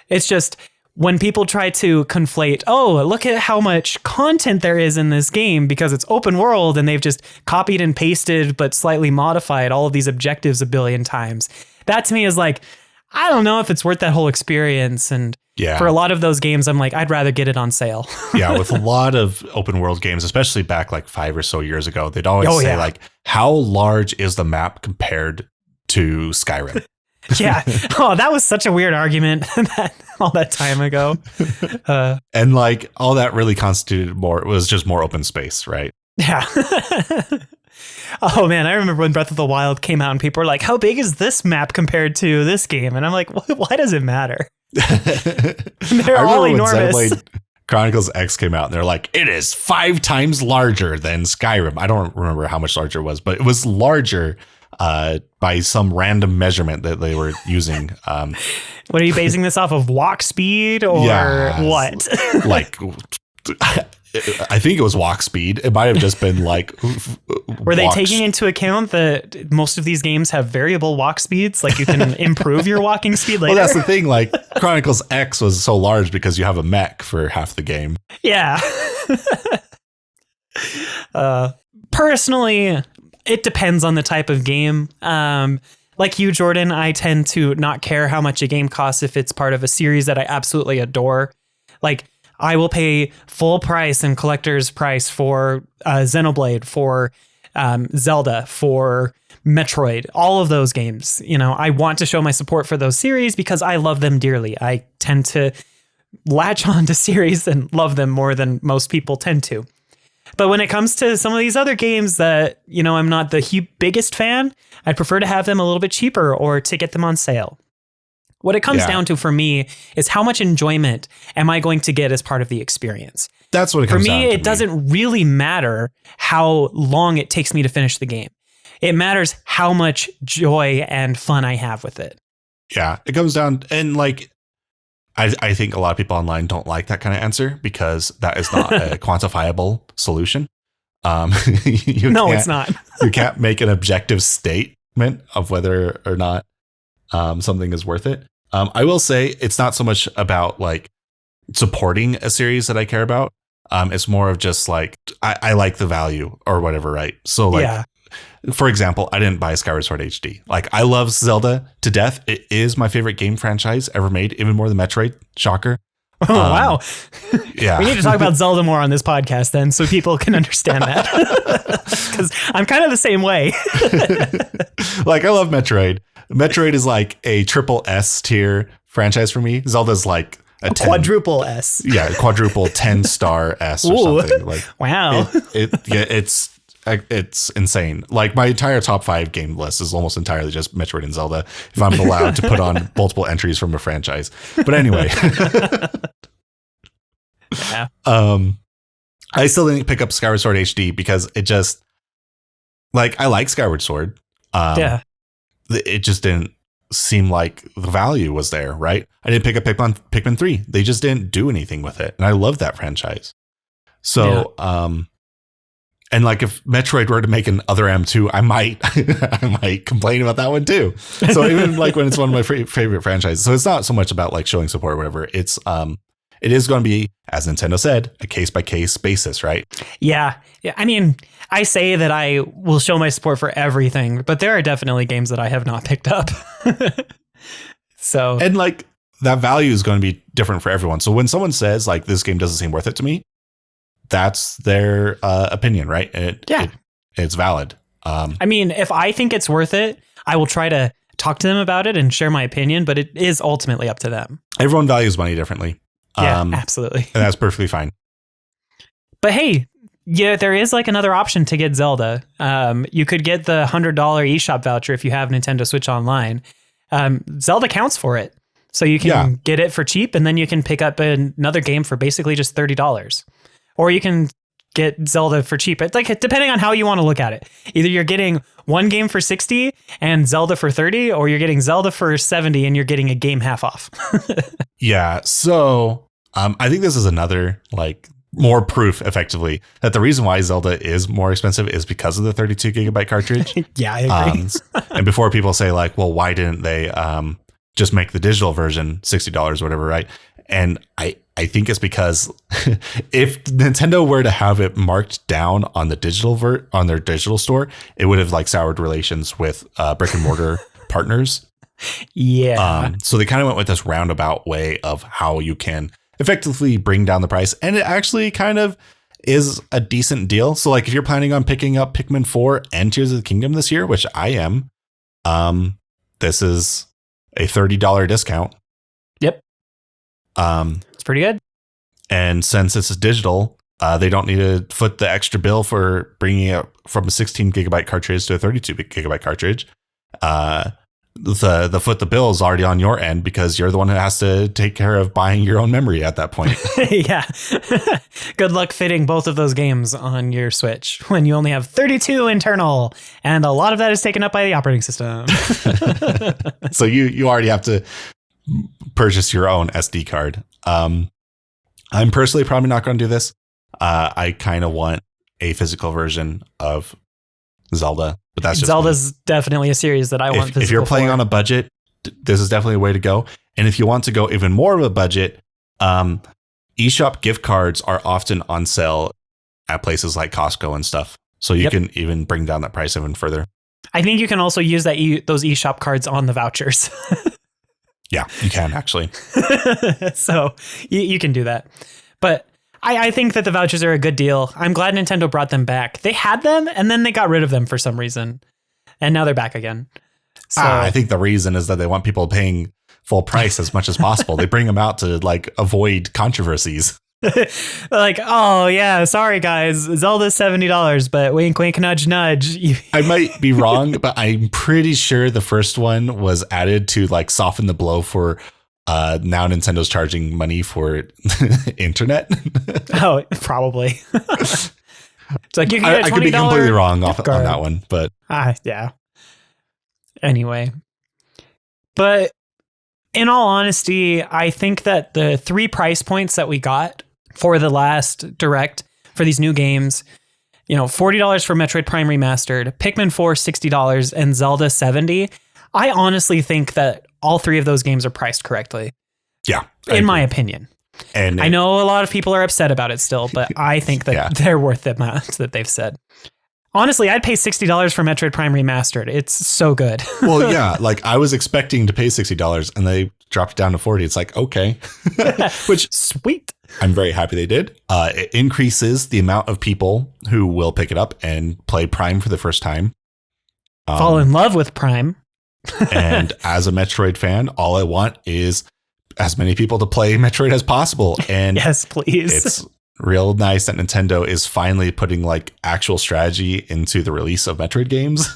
It's just when people try to conflate, oh, look at how much content there is in this game because it's open world and they've just copied and pasted but slightly modified all of these objectives a billion times. That to me is like, I don't know if it's worth that whole experience. And for a lot of those games, I'm like, I'd rather get it on sale. Yeah, with a lot of open world games, especially back like 5 or so years ago, they'd always say like, how large is the map compared to Skyrim? Yeah. Oh, that was such a weird argument all that time ago. And like all that really constituted was just more open space, right? Yeah. Oh man, I remember when Breath of the Wild came out and people were like, how big is this map compared to this game? And I'm like, why does it matter? They're all enormous. When Xenoblade Chronicles X came out and they're like, it is 5 times larger than Skyrim. I don't remember how much larger it was, but it was larger by some random measurement that they were using. What are you basing this off of? Walk speed or what? Like, I think it was walk speed. It might have just been like. Were they taking into account that most of these games have variable walk speeds? Like you can improve your walking speed later? Well, that's the thing. Like Chronicles X was so large because you have a mech for half the game. Yeah. Personally, it depends on the type of game. Like you, Jordan, I tend to not care how much a game costs if it's part of a series that I absolutely adore. Like, I will pay full price and collector's price for Xenoblade, for Zelda, for Metroid, all of those games. You know, I want to show my support for those series because I love them dearly. I tend to latch on to series and love them more than most people tend to. But when it comes to some of these other games that, you know, I'm not the biggest fan, I'd prefer to have them a little bit cheaper or to get them on sale. What it comes down to for me is how much enjoyment am I going to get as part of the experience? That's what it comes down to. For me, it doesn't really matter how long it takes me to finish the game. It matters how much joy and fun I have with it. Yeah, it comes down, and like, I think a lot of people online don't like that kind of answer because that is not a quantifiable solution. It's not. You can't make an objective statement of whether or not something is worth it. I will say it's not so much about like supporting a series that I care about. It's more of just like, I like the value or whatever, right? So like, for example, I didn't buy Skyward Sword HD. Like, I love Zelda to death. It is my favorite game franchise ever made, even more than Metroid. Shocker. Oh, wow. Yeah. We need to talk about Zelda more on this podcast then so people can understand that. Because I'm kind of the same way. Like, I love Metroid. Metroid is like a triple S tier franchise for me. Zelda's like a 10, quadruple S. Yeah, quadruple 10-star S or something. Like, wow. It's insane. Like, my entire top 5 game list is almost entirely just Metroid and Zelda, if I'm allowed to put on multiple entries from a franchise. But anyway. Yeah. I still didn't pick up Skyward Sword HD because it just, like, I like Skyward Sword. It just didn't seem like the value was there, right? I didn't pick up Pikmin 3. They just didn't do anything with it. And I love that franchise. So, and like, if Metroid were to make an Other M2, I might complain about that one too. So even like when it's one of my favorite franchises. So it's not so much about like showing support or whatever. It's, it is going to be, as Nintendo said, a case by case basis, right? Yeah. I mean, I say that I will show my support for everything, but there are definitely games that I have not picked up. So, and like that value is going to be different for everyone. So when someone says like this game doesn't seem worth it to me, that's their opinion, right? It's valid. I mean, if I think it's worth it, I will try to talk to them about it and share my opinion, but it is ultimately up to them. Everyone values money differently. Yeah, absolutely. And that's perfectly fine. But hey, yeah, there is like another option to get Zelda. You could get the $100 eShop voucher if you have Nintendo Switch Online. Zelda counts for it. So you can get it for cheap, and then you can pick up another game for basically just $30. Or you can get Zelda for cheap. It's like, depending on how you want to look at it. Either you're getting one game for $60 and Zelda for $30, or you're getting Zelda for $70 and you're getting a game half off. Yeah. So I think this is another like more proof effectively that the reason why Zelda is more expensive is because of the 32 gigabyte cartridge. Yeah, I agree. And before people say like, well, why didn't they just make the digital version $60 or whatever, right? And I think it's because if Nintendo were to have it marked down on the digital on their digital store, it would have like soured relations with brick and mortar partners. Yeah. So they kind of went with this roundabout way of how you can effectively bring down the price. And it actually kind of is a decent deal. So like if you're planning on picking up Pikmin 4 and Tears of the Kingdom this year, which I am, this is a $30 discount. Yep. It's pretty good. And since it's digital, they don't need to foot the extra bill for bringing it from a 16 gigabyte cartridge to a 32 gigabyte cartridge. The foot the bill is already on your end because you're the one who has to take care of buying your own memory at that point. Yeah. Good luck fitting both of those games on your Switch when you only have 32 internal, and a lot of that is taken up by the operating system. So you already have to purchase your own SD card. I'm personally probably not going to do this. I kind of want a physical version of Zelda, but that's just Zelda's definitely a series that I want physical. If you're playing on a budget, this is definitely a way to go. And if you want to go even more of a budget, eShop gift cards are often on sale at places like Costco and stuff. So you can even bring down that price even further. I think you can also use those eShop cards on the vouchers. Yeah, you can actually. So you can do that. But I think that the vouchers are a good deal. I'm glad Nintendo brought them back. They had them and then they got rid of them for some reason. And now they're back again. So I think the reason is that they want people paying full price as much as possible. They bring them out to like avoid controversies. Like, oh yeah, sorry guys, Zelda's $70, but wink wink nudge nudge. I might be wrong, but I'm pretty sure the first one was added to like soften the blow for now Nintendo's charging money for internet. Oh, probably. It's like you can get I could be completely wrong on that one, but yeah. Anyway, but in all honesty, I think that the 3 price points that we got for the last Direct for these new games, $40 for Metroid Prime Remastered, Pikmin 4 $60, and Zelda $70. I honestly think that all 3 of those games are priced correctly. Yeah, in my opinion. And I know a lot of people are upset about it still, but I think that they're worth the amount that they've said. Honestly, I'd pay $60 for Metroid Prime Remastered. It's so good. Well, yeah, like I was expecting to pay $60 and they dropped it down to $40. It's like, okay. Which sweet. I'm very happy they did. It increases the amount of people who will pick it up and play Prime for the first time. Fall in love with Prime. And as a Metroid fan, all I want is as many people to play Metroid as possible. And yes, please. It's real nice that Nintendo is finally putting like actual strategy into the release of Metroid games.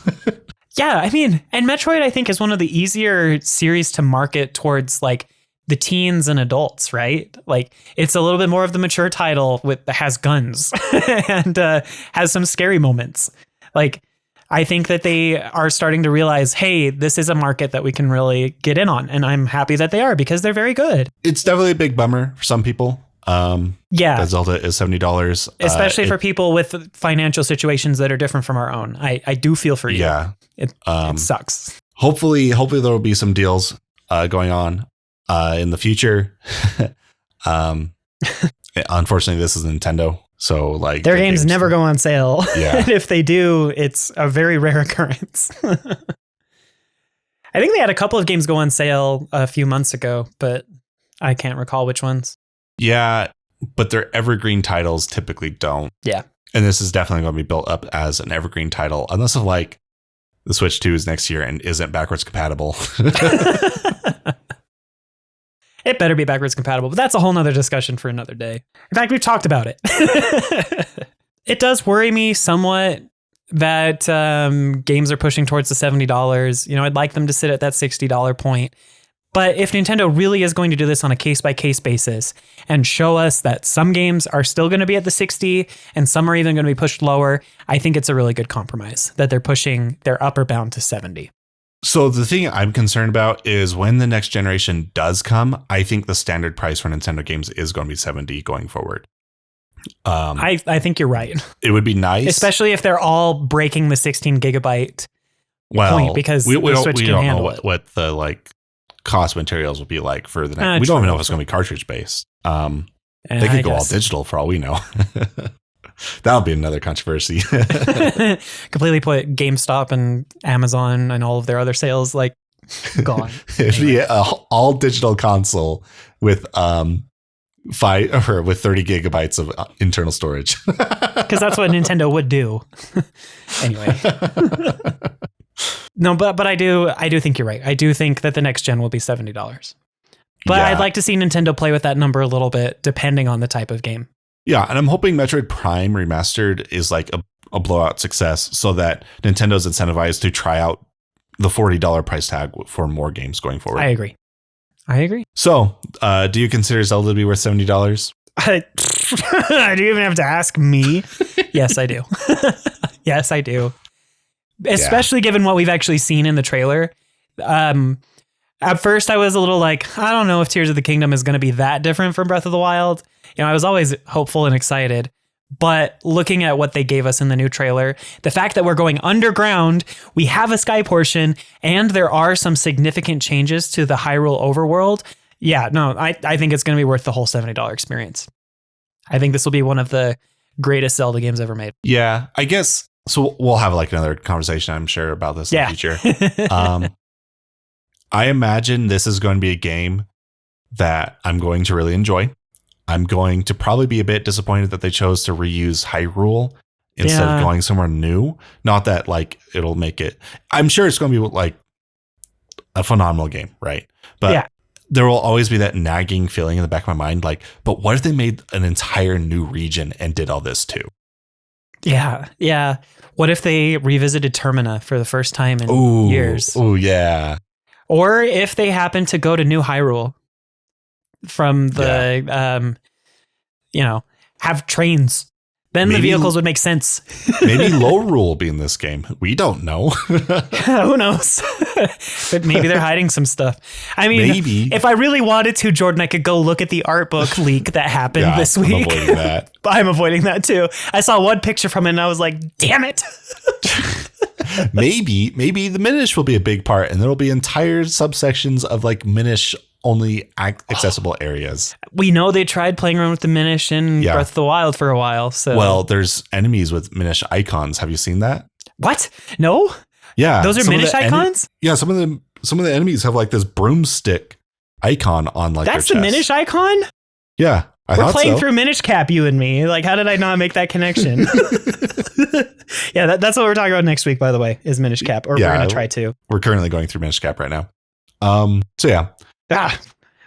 Yeah, I mean, and Metroid I think is one of the easier series to market towards like the teens and adults, right? Like it's a little bit more of the mature title that has guns and has some scary moments. Like I think that they are starting to realize, hey, this is a market that we can really get in on. And I'm happy that they are because they're very good. It's definitely a big bummer for some people. That Zelda is $70. Especially for people with financial situations that are different from our own. I do feel for you. Yeah. It sucks. Hopefully there will be some deals going on in the future. Unfortunately, this is Nintendo. So like their games never go on sale. Yeah. And if they do, it's a very rare occurrence. I think they had a couple of games go on sale a few months ago, but I can't recall which ones. Yeah, but their evergreen titles typically don't. Yeah. And this is definitely going to be built up as an evergreen title, unless of like the Switch 2 is next year and isn't backwards compatible. It better be backwards compatible, but that's a whole nother discussion for another day. In fact, we've talked about it. It does worry me somewhat that games are pushing towards the $70. You know, I'd like them to sit at that $60 point. But if Nintendo really is going to do this on a case-by-case basis and show us that some games are still going to be at the 60 and some are even going to be pushed lower, I think it's a really good compromise that they're pushing their upper bound to 70. So the thing I'm concerned about is when the next generation does come, I think the standard price for Nintendo games is going to be 70 going forward. I think you're right. It would be nice, especially if they're all breaking the 16 gigabyte point, because we don't handle know what the like cost materials will be like for the next. We don't even know if it's going to be cartridge based. They could go all digital for all we know. That'll be another controversy. Completely put GameStop and Amazon and all of their other sales like gone. It'd be an all digital console with 30 gigabytes of internal storage. Because that's what Nintendo would do. Anyway. No, but I do think you're right. I do think that the next gen will be $70. But yeah. I'd like to see Nintendo play with that number a little bit, depending on the type of game. Yeah, and I'm hoping Metroid Prime Remastered is like a blowout success so that Nintendo's incentivized to try out the $40 price tag for more games going forward. I agree. So, do you consider Zelda to be worth $70? Do you even have to ask me? Yes, I do. Yes, I do. Especially given what we've actually seen in the trailer. At first, I was a little like, I don't know if Tears of the Kingdom is going to be that different from Breath of the Wild. You know, I was always hopeful and excited. But looking at what they gave us in the new trailer, the fact that we're going underground, we have a sky portion, and there are some significant changes to the Hyrule overworld. Yeah, no, I think it's going to be worth the whole $70 experience. I think this will be one of the greatest Zelda games ever made. Yeah, I guess. So we'll have like another conversation, I'm sure, about this in the future. I imagine this is going to be a game that I'm going to really enjoy. I'm going to probably be a bit disappointed that they chose to reuse Hyrule instead of going somewhere new. Not that like it'll make it. I'm sure it's going to be like a phenomenal game, right? But there will always be that nagging feeling in the back of my mind, like, but what if they made an entire new region and did all this too? Yeah. What if they revisited Termina for the first time in years? Oh, yeah. Or if they happen to go to New Hyrule from the, have trains. Then the vehicles would make sense. Maybe Lorule will be in this game. We don't know. Who knows? But maybe they're hiding some stuff. I mean, if I really wanted to, Jordan, I could go look at the art book leak that happened this week. I'm avoiding that. I'm avoiding that too. I saw one picture from it and I was like, damn it. Maybe the Minish will be a big part and there'll be entire subsections of like Minish only accessible areas. We know they tried playing around with the Minish in Breath of the Wild for a while. So, well, there's enemies with Minish icons. Have you seen that? What? No. Yeah, those are Minish icons. Some of the enemies have like this broomstick icon on like. That's their the chest. Minish icon. Yeah, we're playing through Minish Cap, you and me. Like, how did I not make that connection? Yeah, that's what we're talking about next week. By the way, is Minish Cap, or we're gonna try to. We're currently going through Minish Cap right now. So yeah.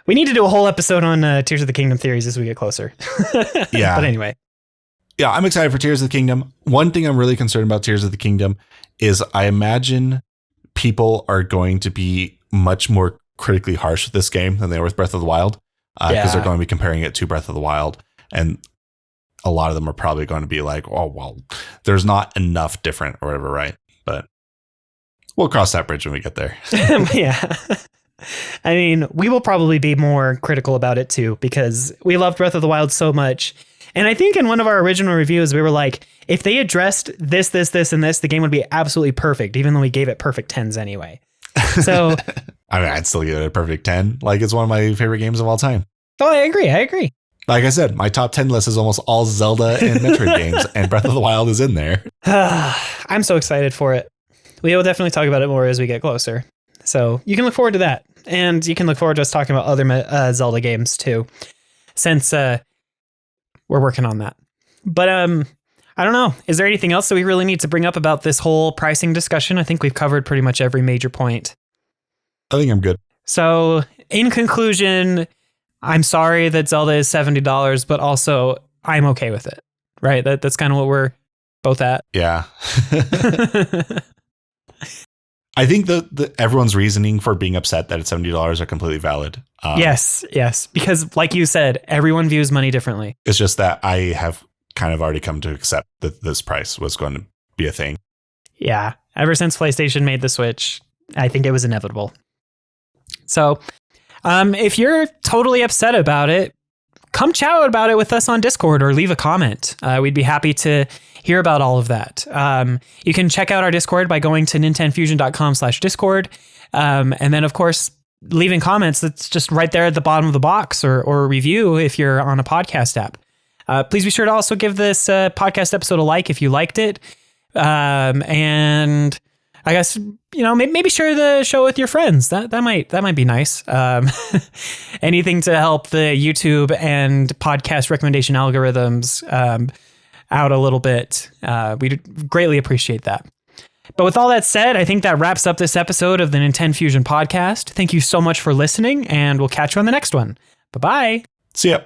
We need to do a whole episode on Tears of the Kingdom theories as we get closer. Yeah. But anyway. Yeah, I'm excited for Tears of the Kingdom. One thing I'm really concerned about Tears of the Kingdom is I imagine people are going to be much more critically harsh with this game than they were with Breath of the Wild. Because they're going to be comparing it to Breath of the Wild. And a lot of them are probably going to be like, oh, well, there's not enough different or whatever, right? But we'll cross that bridge when we get there. Yeah. I mean, we will probably be more critical about it too, because we love Breath of the Wild so much. And I think in one of our original reviews, we were like, if they addressed this, and this, the game would be absolutely perfect, even though we gave it perfect 10s anyway. So, I mean, I'd still give it a perfect 10. Like, it's one of my favorite games of all time. Oh, I agree. Like I said, my top 10 list is almost all Zelda and Metroid games, and Breath of the Wild is in there. I'm so excited for it. We will definitely talk about it more as we get closer. So you can look forward to that. And you can look forward to us talking about other Zelda games too, since we're working on that. But I don't know. Is there anything else that we really need to bring up about this whole pricing discussion? I think we've covered pretty much every major point. I think I'm good. So in conclusion, I'm sorry that Zelda is $70, but also I'm okay with it. Right? That's kind of what we're both at. Yeah. I think that everyone's reasoning for being upset that it's $70 are completely valid. Yes. Because like you said, everyone views money differently. It's just that I have kind of already come to accept that this price was going to be a thing. Yeah. Ever since PlayStation made the Switch, I think it was inevitable. So if you're totally upset about it, come chat about it with us on Discord or leave a comment. We'd be happy to hear about all of that. You can check out our Discord by going to nintenfusion.com/Discord. And then, of course, leaving comments. That's just right there at the bottom of the box, or a review if you're on a podcast app. Please be sure to also give this podcast episode a like if you liked it. And I guess, maybe share the show with your friends. That might be nice. Anything to help the YouTube and podcast recommendation algorithms out a little bit. We'd greatly appreciate that. But with all that said, I think that wraps up this episode of the NintenFusion podcast. Thank you so much for listening, and we'll catch you on the next one. Bye-bye. See ya.